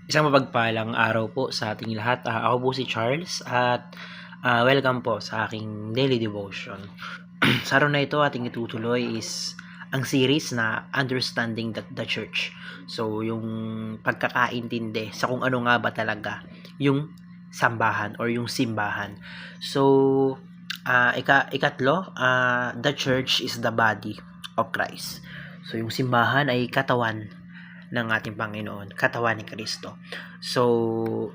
Isang mapagpalang araw po sa ating lahat. Ako po si Charles at welcome po sa aking daily devotion. Sa araw na ito ating itutuloy is ang series na Understanding the Church. So, yung pagkakaintindi sa kung ano nga ba talaga yung sambahan or yung simbahan. So, ikatlo, the church is the body of Christ. So, yung simbahan ay katawan ng ating Panginoon, katawan ni Kristo. So,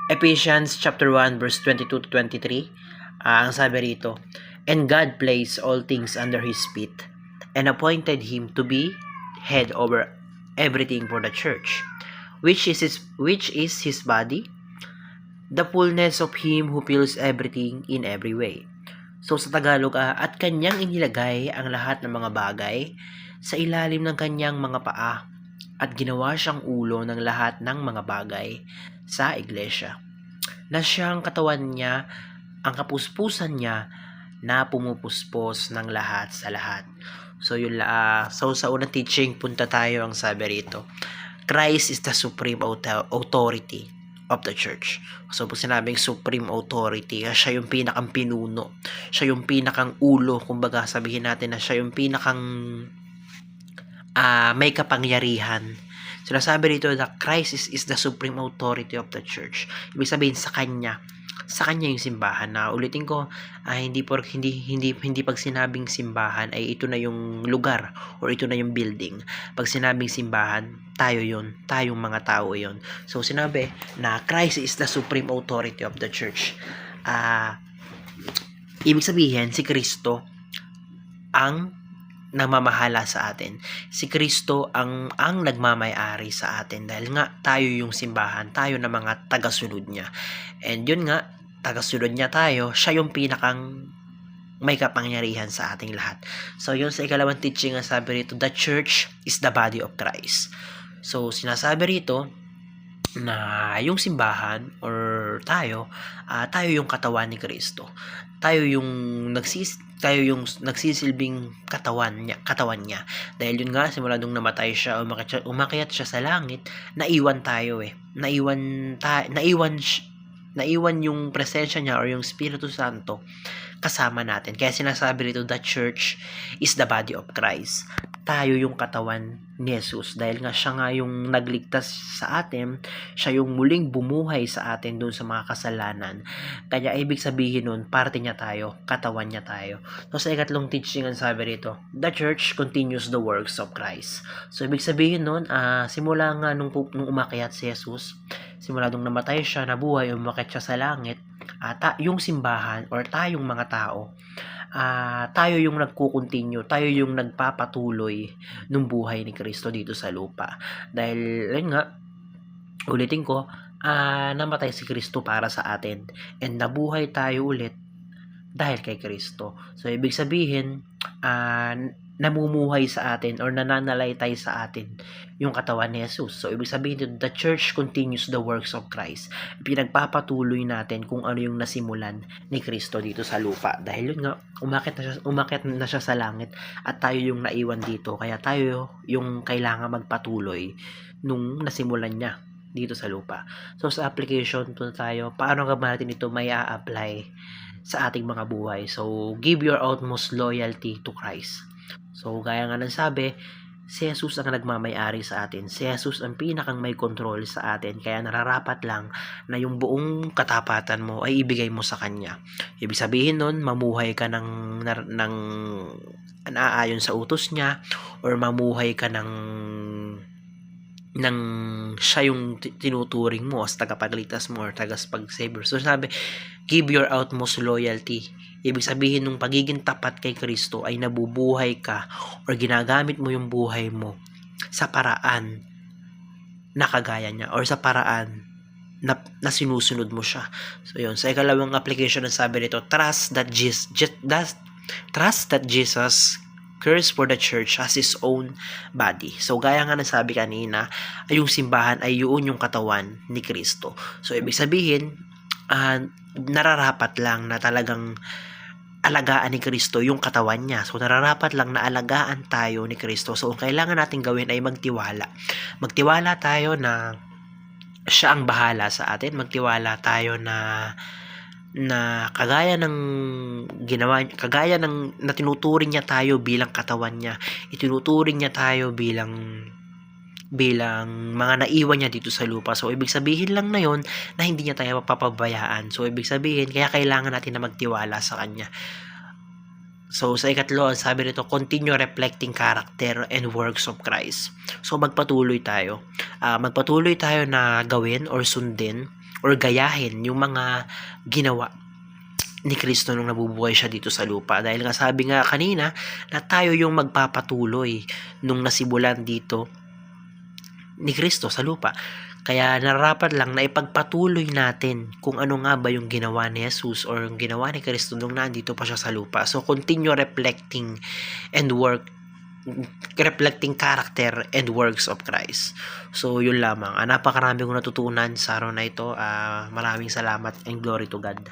Ephesians chapter 1 verse 22 to 23, ang sabi rito, "And God placed all things under His feet, and appointed Him to be head over everything for the church, which is His body, the fullness of Him who fills everything in every way." So sa Tagalog, at kanyang inilagay ang lahat ng mga bagay sa ilalim ng kanyang mga paa at ginawa siyang ulo ng lahat ng mga bagay sa iglesia, na siyang katawan niya, ang kapuspusan niya na pumupuspos ng lahat sa lahat. So yun so sa unang teaching, punta tayo ang sabi rito, Christ is the supreme authority of the church. So pag sinabing supreme authority, siya yung pinakang pinuno, siya yung pinakang ulo, kumbaga sabihin natin na siya yung pinakang may kapangyarihan. Sinasabi rito that Christ is the supreme authority of the church. Ibig sabihin sa kanya yung simbahan. Na ulitin ko, hindi pag sinabing simbahan ay ito na yung lugar or ito na yung building. Pag sinabing simbahan, tayo yun, tayong mga tao yun. So sinabi na Christ is the supreme authority of the church. Ibig sabihin si Kristo ang namamahala sa atin. Si Kristo ang nagmamay-ari sa atin dahil nga tayo yung simbahan, tayo na mga tagasunod niya. And yun nga, tagasunod niya tayo, siya yung pinakang may kapangyarihan sa ating lahat. So yun sa ikalawang teaching, ang sabi rito, the church is the body of Christ. So sinasabi rito na yung simbahan or tayo yung katawan ni Kristo. Tayo yung nagsisilbing katawan niya. Dahil yun nga, simula nung namatay siya, umakyat siya sa langit, naiwan tayo naiwan yung presensya niya or yung Espiritu Santo kasama natin. Kaya sinasabi rito, the church is the body of Christ. Tayo yung katawan ni Jesus dahil nga siya nga yung nagligtas sa atin, siya yung muling bumuhay sa atin doon sa mga kasalanan. Kaya ibig sabihin nun, parte niya tayo, katawan niya tayo. So sa ikatlong teaching, ang sabi rito, the church continues the works of Christ. So ibig sabihin nun, simula nga nung umakyat si Jesus, simula nung namatay siya, nabuhay, umakyat siya sa langit, yung simbahan or tayong mga tao, tayo yung nagko-continue, tayo yung nagpapatuloy ng buhay ni Kristo dito sa lupa. Dahil, yun nga, ulitin ko, namatay si Kristo para sa atin and nabuhay tayo ulit dahil kay Kristo. So, ibig sabihin, namumuhay sa atin or nananalaytay sa atin yung katawan ni Jesus. So, ibig sabihin, the church continues the works of Christ. Pinagpapatuloy natin kung ano yung nasimulan ni Kristo dito sa lupa. Dahil yun nga, umakyat na siya sa langit at tayo yung naiwan dito. Kaya tayo yung kailangan magpatuloy nung nasimulan niya dito sa lupa. So, sa application tayo, paano nga ba natin ito may a-apply sa ating mga buhay? So, give your utmost loyalty to Christ. So, gaya nga ng sabi, si Jesus ang nagmamay-ari sa atin. Si Jesus ang pinakang may control sa atin. Kaya nararapat lang na yung buong katapatan mo ay ibigay mo sa Kanya. Ibig sabihin nun, mamuhay ka ng naayon sa utos niya or mamuhay ka ng siya yung tinuturing mo as tagapagligtas mo or tagapag-savior. So sabi, give your utmost loyalty. Ibig sabihin nung pagiging tapat kay Kristo ay nabubuhay ka or ginagamit mo yung buhay mo sa paraan na kagaya niya or sa paraan na sinusunod mo siya. So yun, sa ikalawang application ng sabi nito, trust that Jesus cares for the church as His own body. So gaya nga nasabi kanina, yung simbahan ay yun yung katawan ni Kristo. So ibig sabihin, nararapat lang na talagang alagaan ni Kristo yung katawan niya. So, nararapat lang na alagaan tayo ni Kristo. So, ang kailangan natin gawin ay magtiwala. Magtiwala tayo na siya ang bahala sa atin. Magtiwala tayo na kagaya ng ginawa, kagaya ng na tinuturing niya tayo bilang katawan niya, itinuturing niya tayo bilang mga naiwan niya dito sa lupa. So, ibig sabihin lang na yon na hindi niya tayo mapapabayaan. So, ibig sabihin, kaya kailangan natin na magtiwala sa Kanya. So, sa ikatlo, sabi nito, continue reflecting character and works of Christ. So, magpatuloy tayo. Magpatuloy tayo na gawin or sundin or gayahin yung mga ginawa ni Kristo nung nabubuhay siya dito sa lupa. Dahil nga sabi nga kanina na tayo yung magpapatuloy nung nasibulan dito ni Kristo sa lupa. Kaya nararapat lang na ipagpatuloy natin kung ano nga ba yung ginawa ni Jesus or yung ginawa ni Kristo nung nandito pa siya sa lupa. So, continue reflecting character and works of Christ. So, yun lamang. Napakarami kong natutunan sa araw na ito. Maraming salamat and glory to God.